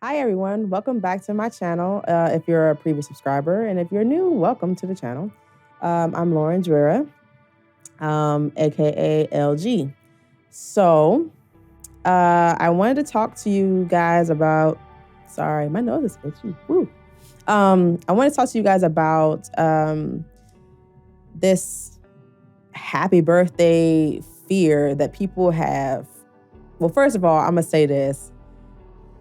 Hi, everyone. Welcome back to my channel. If you're a previous subscriber, and if you're new, welcome to the channel. I'm Lauren Drera, aka LG. So, I wanted to talk to you guys about. Sorry, my nose is itchy. Woo. I want to talk to you guys about this happy birthday fear that people have. Well, first of all, I'm gonna say this.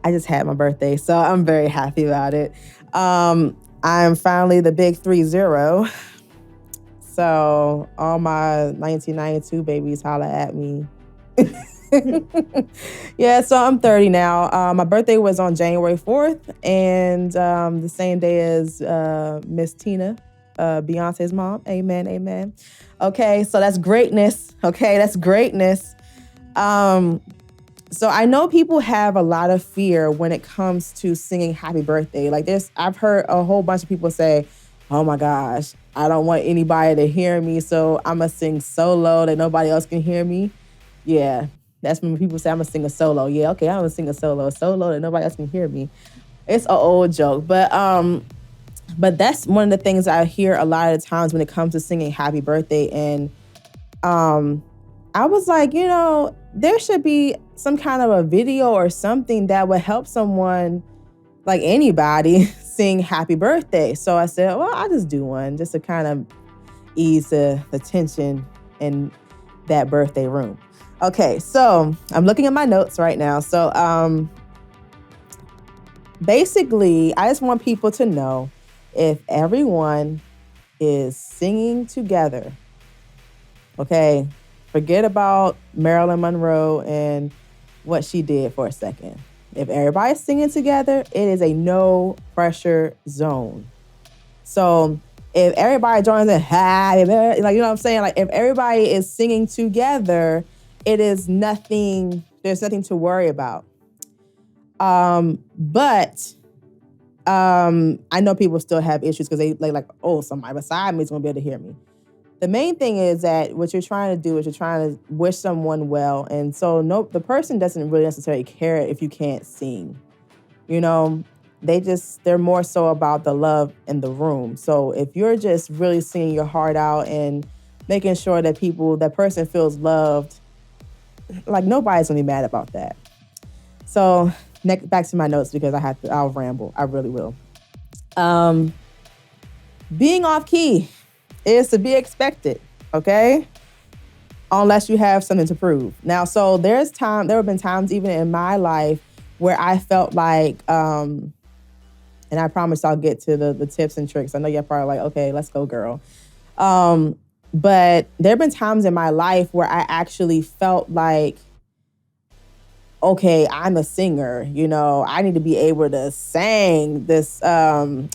I just had my birthday, so I'm very happy about it. I'm finally the big 30. So all my 1992 babies holla at me. Yeah, so I'm 30 now. My birthday was on January 4th, and the same day as Miss Tina, Beyonce's mom. Amen, amen. Okay, so that's greatness. Okay, that's greatness. So I know people have a lot of fear when it comes to singing happy birthday. Like I've heard a whole bunch of people say, oh my gosh, I don't want anybody to hear me, so I'm gonna sing solo that nobody else can hear me. Yeah, that's when people say I'm gonna sing a solo. Yeah, okay, I'm gonna sing a solo that nobody else can hear me. It's an old joke, but that's one of the things I hear a lot of the times when it comes to singing happy birthday. And I was like, there should be some kind of a video or something that would help someone, like anybody, sing happy birthday. So I said, well, I'll just do one just to kind of ease the tension in that birthday room. Okay, so I'm looking at my notes right now. So basically, I just want people to know if everyone is singing together, okay, forget about Marilyn Monroe and what she did for a second. If everybody's singing together, it is a no pressure zone. So if everybody joins in, like, you know what I'm saying? Like if everybody is singing together, it is nothing, there's nothing to worry about. But I know people still have issues because they like, oh, somebody beside me is gonna be able to hear me. The main thing is that what you're trying to do is you're trying to wish someone well. And so the person doesn't really necessarily care if you can't sing. They're more so about the love in the room. So if you're just really singing your heart out and making sure that person feels loved, like nobody's gonna be mad about that. So back to my notes because I'll ramble. I really will. Being off key is to be expected, okay? Unless you have something to prove. Now, so there have been times even in my life where I felt like, and I promise I'll get to the tips and tricks. I know you're probably like, okay, let's go, girl. But there have been times in my life where I actually felt like, okay, I'm a singer, I need to be able to sing this song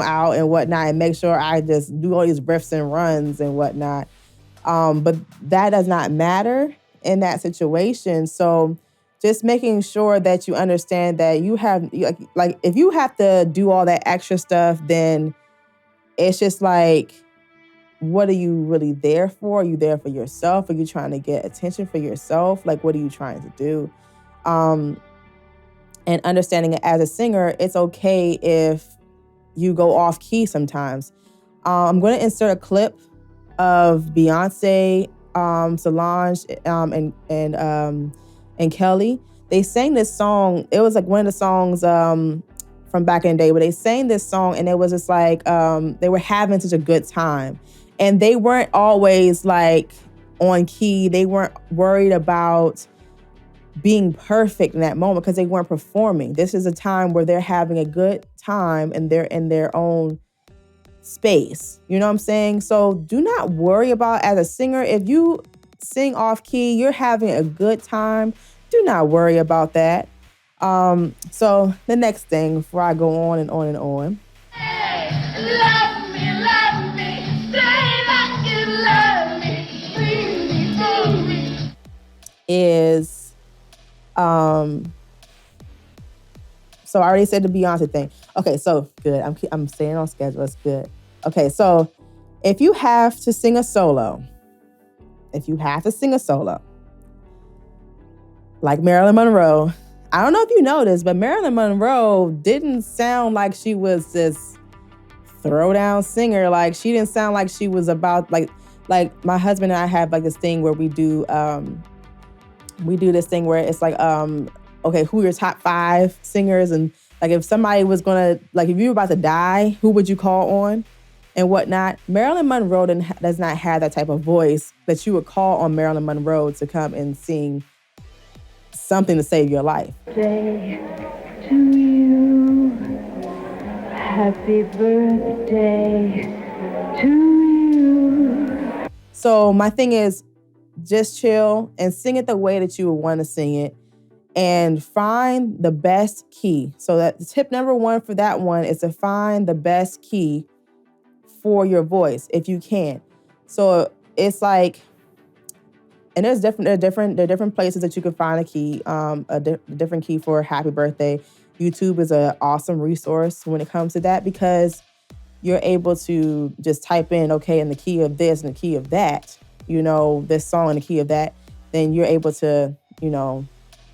out and whatnot and make sure I just do all these riffs and runs and whatnot. But that does not matter in that situation. So just making sure that you understand that you have, like if you have to do all that extra stuff, then it's just like, what are you really there for? Are you there for yourself? Are you trying to get attention for yourself? Like, what are you trying to do? And understanding it as a singer, it's okay if you go off key sometimes. I'm going to insert a clip of Beyonce, Solange, and Kelly. They sang this song. It was like one of the songs from back in the day, but they sang this song and it was just like they were having such a good time. And they weren't always like on key. They weren't worried about being perfect in that moment because they weren't performing. This is a time where they're having a good time and they're in their own space. You know what I'm saying? So do not worry about, as a singer, if you sing off key, you're having a good time. Do not worry about that. So the next thing before I go on and on and on. Hey, love me, say that you love me, is so I already said the Beyonce thing. Okay, so good. I'm staying on schedule. It's good. Okay, so if you have to sing a solo, like Marilyn Monroe, I don't know if you noticed, but Marilyn Monroe didn't sound like she was this throwdown singer. Like she didn't sound like she was about like my husband and I have like this thing where we do this thing where it's like okay, who are your top 5 singers, and like if somebody was gonna, like if you were about to die, who would you call on and whatnot. Marilyn Monroe does not have that type of voice that you would call on Marilyn Monroe to come and sing something to save your life. Day to you, happy birthday to you. So my thing is, just chill and sing it the way that you would want to sing it, and find the best key. So that tip number 1 for that one is to find the best key for your voice if you can. So it's like, and there are different places that you can find a key, different key for happy birthday. YouTube is an awesome resource when it comes to that, because you're able to just type in, okay, in the key of this and the key of that, this song in the key of that, then you're able to,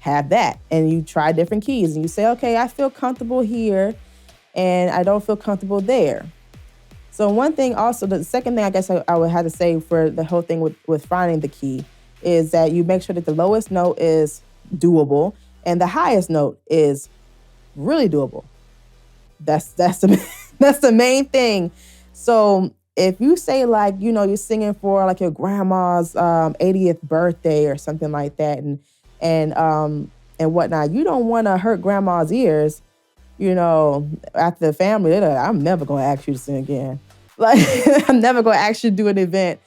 have that. And you try different keys and you say, okay, I feel comfortable here and I don't feel comfortable there. So one thing also, the second thing I guess I would have to say for the whole thing with finding the key is that you make sure that the lowest note is doable and the highest note is really doable. That's the main thing. So if you say like, you're singing for like your grandma's 80th birthday or something like that and whatnot, you don't want to hurt grandma's ears, after the family, they're like, I'm never going to ask you to sing again. Like, I'm never going to ask you to do an event.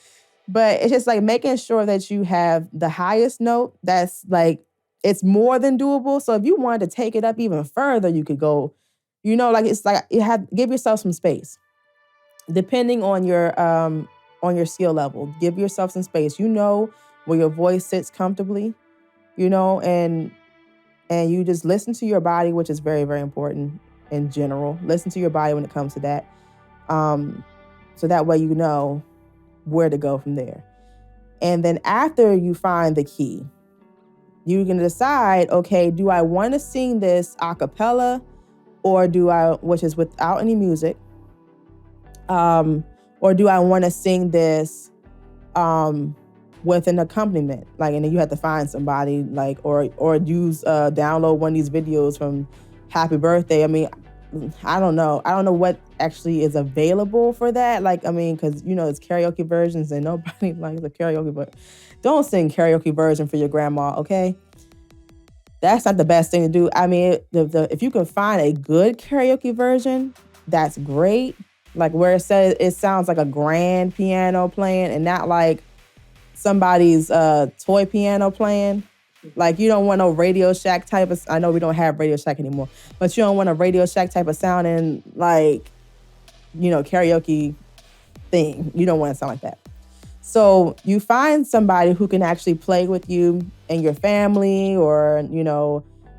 But it's just like making sure that you have the highest note that's like, it's more than doable. So if you wanted to take it up even further, you could go, it's like give yourself some space. Depending on your skill level, give yourself some space. Where your voice sits comfortably, and you just listen to your body, which is very, very important in general. Listen to your body when it comes to that. So that way you know where to go from there. And then after you find the key, you can decide, okay, do I want to sing this a cappella or which is without any music, or do I want to sing this with an accompaniment? Like, and then you have to find somebody like, or use download one of these videos from Happy Birthday. I mean, I don't know what actually is available for that. Like, I mean, because it's karaoke versions and nobody likes the karaoke, but don't sing karaoke version for your grandma, okay? That's not the best thing to do. I mean, if you can find a good karaoke version, that's great. Like where it sounds like a grand piano playing and not like somebody's toy piano playing. Like you don't want no Radio Shack type of, I know we don't have Radio Shack anymore, but you don't want a Radio Shack type of sounding like, karaoke thing. You don't want to sound like that. So you find somebody who can actually play with you and your family, or,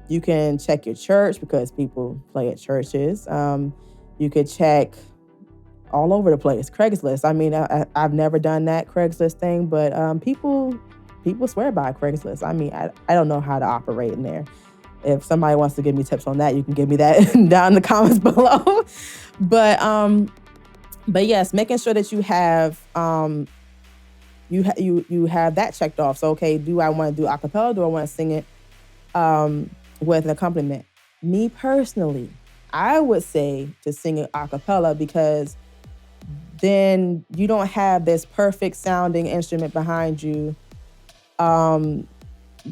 you can check your church because people play at churches. You could check all over the place. Craigslist. I mean, I've never done that Craigslist thing, but people swear by Craigslist. I mean, I don't know how to operate in there. If somebody wants to give me tips on that, you can give me that down in the comments below. But yes, making sure that you have you have that checked off. So okay, do I want to do a cappella? Do I want to sing it with an accompaniment? Me personally, I would say to sing it a cappella because then you don't have this perfect sounding instrument behind you, letting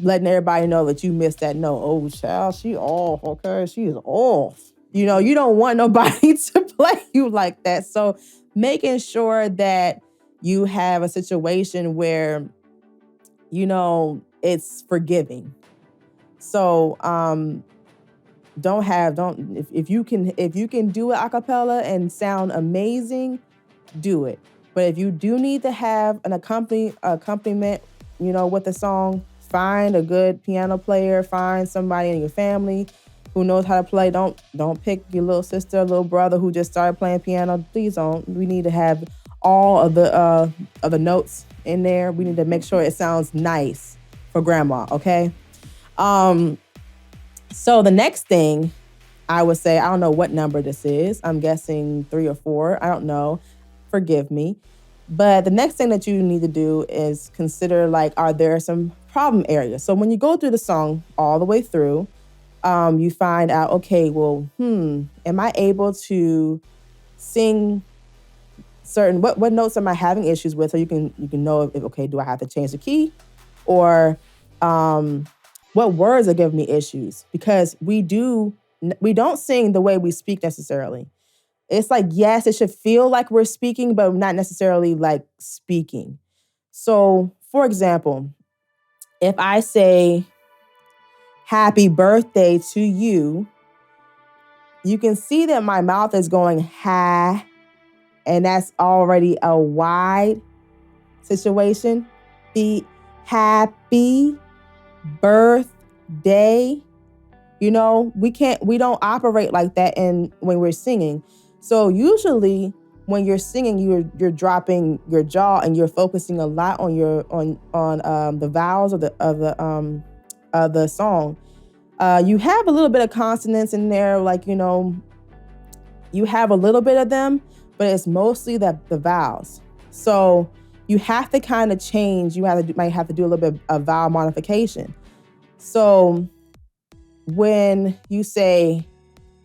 everybody know that you missed that note. Oh, child, she off, okay? She is off. You don't want nobody to play you like that. So making sure that you have a situation where, it's forgiving. So if you can do it a cappella and sound amazing, do it. But if you do need to have an accompaniment, with the song, find a good piano player, find somebody in your family who knows how to play. Don't pick your little sister or little brother who just started playing piano. Please don't. We need to have all of the notes in there. We need to make sure it sounds nice for grandma, okay? So the next thing I would say, I don't know what number this is. I'm guessing 3 or 4. I don't know. Forgive me. But the next thing that you need to do is consider, like, are there some problem areas? So when you go through the song all the way through, you find out, okay, well, am I able to sing certain, what notes am I having issues with? So you can know if, okay, do I have to change the key? Or what words are giving me issues? Because we don't sing the way we speak necessarily. It's like, yes, it should feel like we're speaking, but not necessarily like speaking. So, for example, if I say happy birthday to you, you can see that my mouth is going ha, and that's already a wide situation. Be happy birthday. You know, we don't operate like that when we're singing. So usually when you're singing, you're dropping your jaw and you're focusing a lot on the vowels of the song. You have a little bit of consonants in there, like, you know, you have a little bit of them, but it's mostly the vowels. So you have to kind of change. Might have to do a little bit of vowel modification. So when you say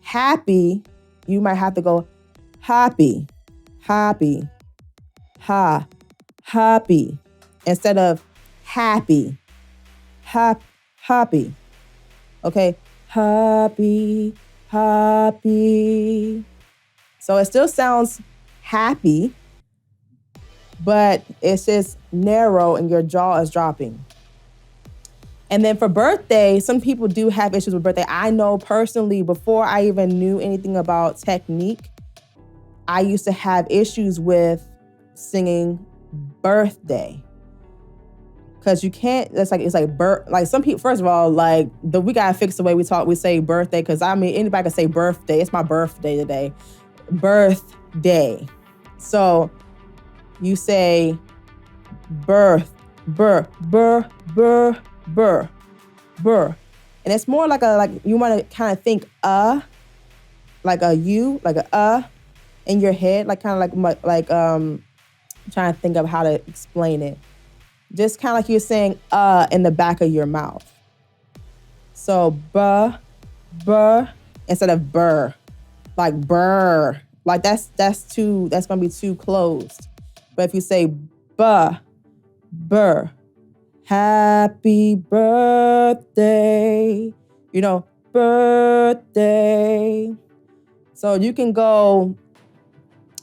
happy, you might have to go happy, happy, ha, happy, instead of happy, happy. Okay, happy, happy. So it still sounds happy, but it's just narrow and your jaw is dropping. And then for birthday, some people do have issues with birthday. I know personally, before I even knew anything about technique, I used to have issues with singing birthday. Cause you can't, it's like some people, first of all, like we gotta fix the way we say birthday. Cause I mean, anybody can say birthday. It's my birthday today. Birthday. So you say birth. And it's more like you want to kind of think like a U, like a in your head, like kind of like trying to think of how to explain it. Just kind of like you're saying in the back of your mouth. So burr instead of burr, like burr, like that's gonna be too closed. But if you say burr, happy birthday, you know, birthday. So you can go,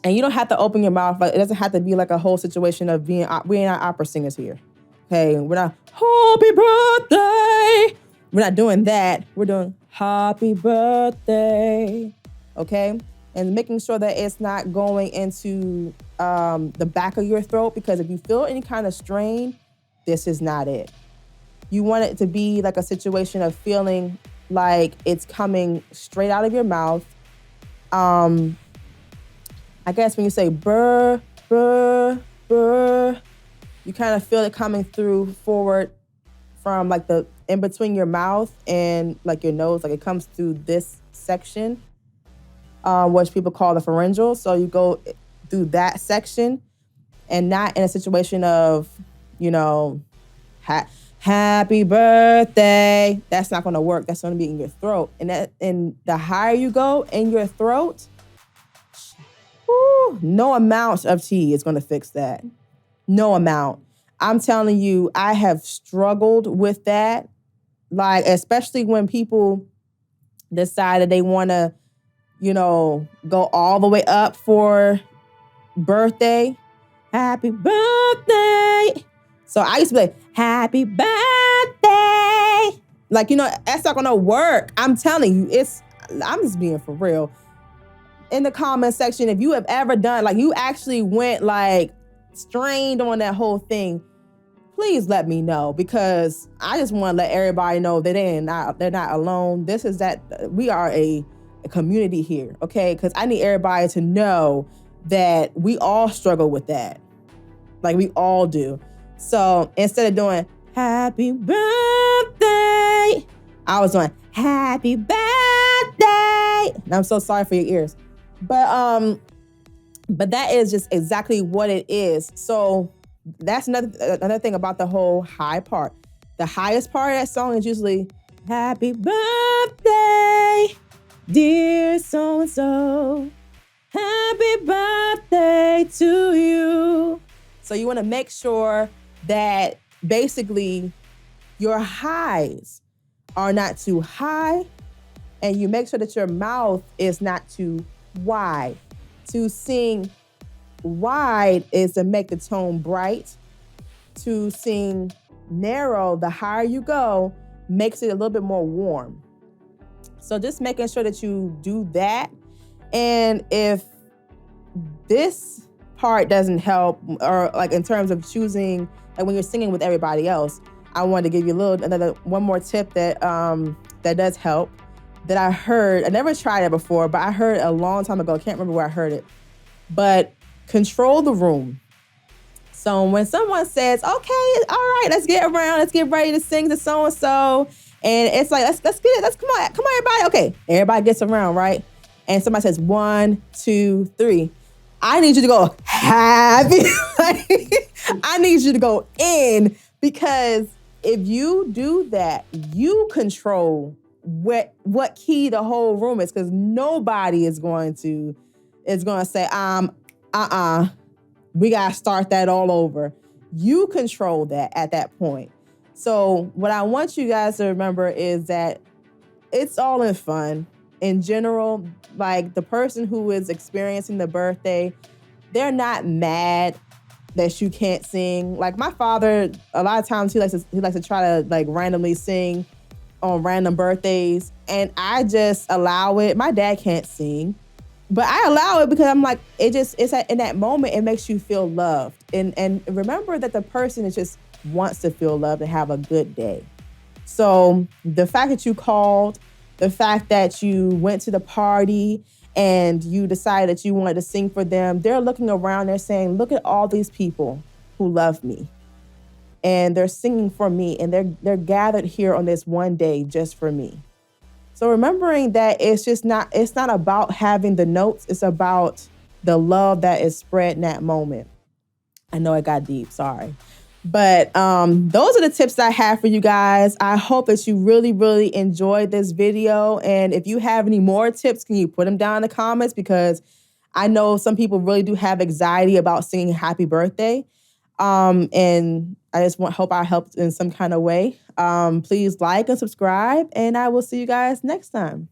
and you don't have to open your mouth. Like, it doesn't have to be like a whole situation of we're not opera singers here. Okay, we're not happy birthday. We're not doing that. We're doing happy birthday. Okay, and making sure that it's not going into the back of your throat, because if you feel any kind of strain, this is not it. You want it to be like a situation of feeling like it's coming straight out of your mouth. I guess when you say burr, you kind of feel it coming through forward from like the in between your mouth and like your nose, like it comes through this section, which people call the pharyngeal. So you go through that section and not in a situation of, you know, happy birthday. That's not going to work. That's going to be in your throat. And the higher you go in your throat, no amount of tea is going to fix that. No amount. I'm telling you, I have struggled with that. Like, especially when people decide that they want to, you know, go all the way up for birthday. Happy birthday. So I used to be like, happy birthday. Like, you know, that's not going to work. I'm telling you, I'm just being for real. In the comment section, if you have ever done, like you actually went like strained on that whole thing, please let me know, because I just want to let everybody know that they're not alone. We are a community here, okay? Because I need everybody to know that we all struggle with that. Like we all do. So instead of doing happy birthday, I was doing happy birthday. And I'm so sorry for your ears. But that is just exactly what it is. So that's another thing about the whole high part. The highest part of that song is usually happy birthday, dear so-and-so. Happy birthday to you. So you want to make sure that basically your highs are not too high, and you make sure that your mouth is not too wide. To sing wide is to make the tone bright. To sing narrow, the higher you go, makes it a little bit more warm. So just making sure that you do that. And if this part doesn't help, or like in terms of choosing, like when you're singing with everybody else, I wanted to give you one more tip that that does help, that I heard. I never tried it before, but I heard it a long time ago. I can't remember where I heard it. But control the room. So when someone says, okay, all right, let's get ready to sing to so-and-so. And it's like, let's get it. Come on, everybody. Okay, everybody gets around, right? And somebody says 1, 2, 3. I need you to go happy. I need you to go in, because if you do that, you control what key the whole room is, because nobody is going to say, we gotta start that all over. You control that at that point. So what I want you guys to remember is that it's all in fun. In general, like the person who is experiencing the birthday, they're not mad that you can't sing. Like my father, a lot of times he likes to try to like randomly sing on random birthdays, and I just allow it. My dad can't sing, but I allow it because I'm like, in that moment, it makes you feel loved. And remember that the person just wants to feel loved and have a good day. So the fact that you called, the fact that you went to the party and you decided that you wanted to sing for them, they're looking around, they're saying, look at all these people who love me. And they're singing for me, and they're gathered here on this one day just for me. So remembering that it's not about having the notes, it's about the love that is spread in that moment. I know it got deep, sorry. But those are the tips that I have for you guys. I hope that you really, really enjoyed this video. And if you have any more tips, can you put them down in the comments? Because I know some people really do have anxiety about singing happy birthday. And I just hope I helped in some kind of way. Please like and subscribe, and I will see you guys next time.